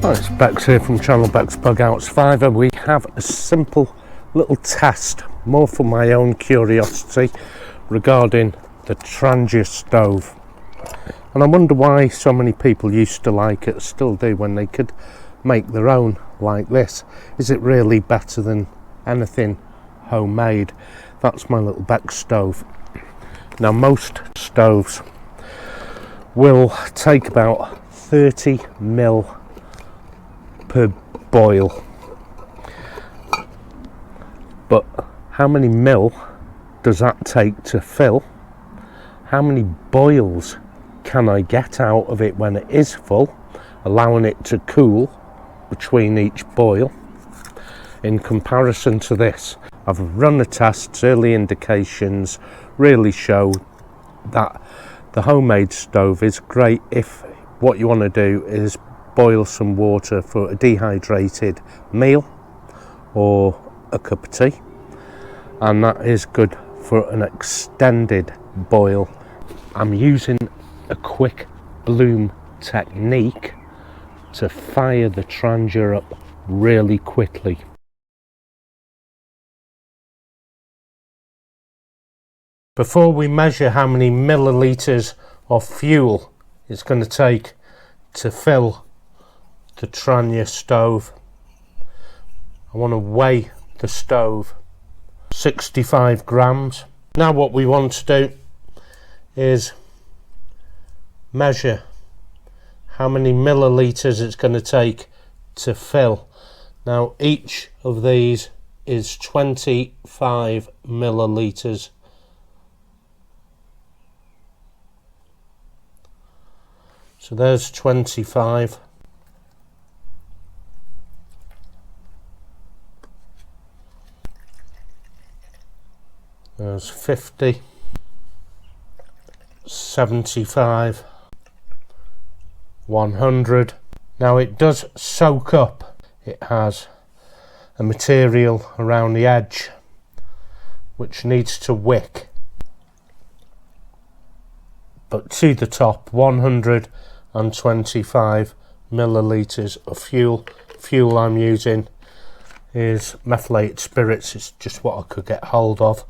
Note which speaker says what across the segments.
Speaker 1: Hi, it's Bex here from channel 𝙏𝙍𝘼𝙂. We have a simple little test, more for my own curiosity, regarding the Trangia stove. And I wonder why so many people used to like it, still do, when they could make their own like this. Is it really better than anything homemade? That's my little Bex stove. Now, most stoves will take about 30 mil per boil, but how many mil does that take to fill? How many boils can I get out of it when it is full, allowing it to cool between each boil? In comparison to this, I've run the tests. Early indications really show that the homemade stove is great if what you want to do is boil some water for a dehydrated meal or a cup of tea, and that is good for an extended boil. I'm using a quick bloom technique to fire the Trangia up really quickly. Before we measure how many milliliters of fuel it's going to take to fill the Trangia stove, I want to weigh the stove. 65 grams. Now what we want to do is measure how many milliliters it's going to take to fill. Now each of these is 25 milliliters. So there's 25. There's 50, 75, 100. Now it does soak up. It has a material around the edge which needs to wick. But to the top, 125 milliliters of fuel. Fuel I'm using is methylated spirits. It's just what I could get hold of.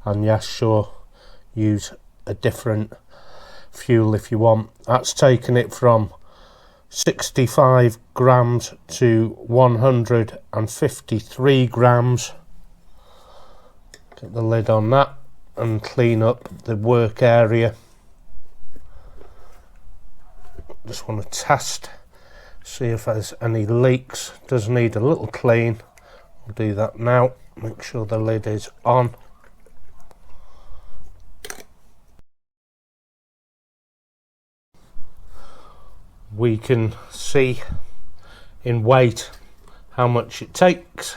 Speaker 1: And yes, sure, use a different fuel if you want. That's taken it from 65 grams to 153 grams. Get the lid on that and clean up the work area. Just want to test, see if there's any leaks. Does need a little clean. I'll do that now. Make sure the lid is on. We can see in weight how much it takes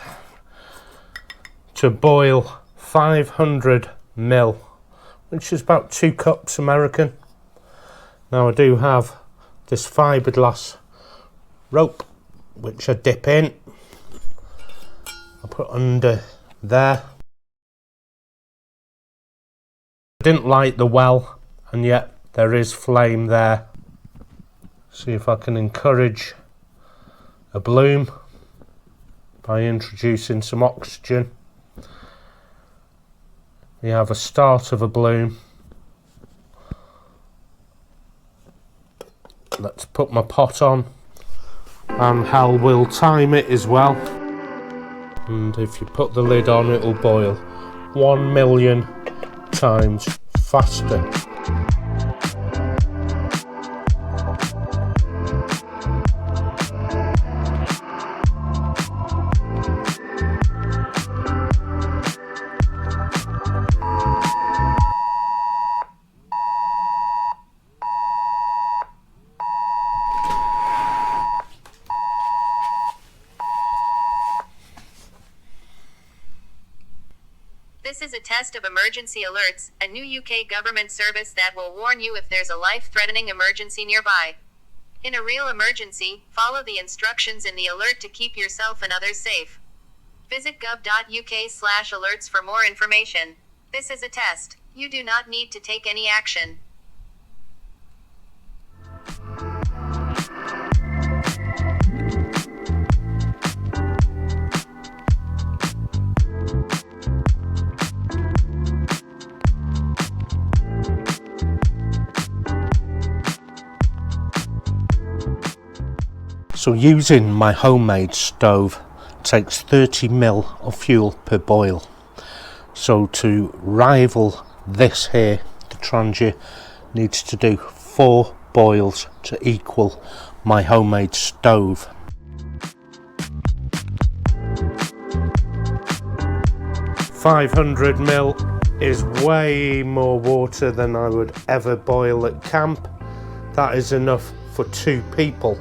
Speaker 1: to boil 500 mil, which is about 2 cups American. Now I do have this fiberglass rope which I dip in. I put under there. I didn't light the well, and yet there is flame there. See if I can encourage a bloom by introducing some oxygen. We have a start of a bloom. Let's put my pot on, and 𝙎𝑃𝑔 as well. And if you put the lid on, it'll boil 1,000,000 times faster.
Speaker 2: This is a test of emergency alerts, a new UK government service that will warn you if there's a life-threatening emergency nearby. In a real emergency, follow the instructions in the alert to keep yourself and others safe. Visit gov.uk/alerts for more information. This is a test. You do not need to take any action.
Speaker 1: So using my homemade stove takes 30 ml of fuel per boil. So to rival this here, the Trangia needs to do 4 boils to equal my homemade stove. $500 ml is way more water than I would ever boil at camp. That is enough for 2 people.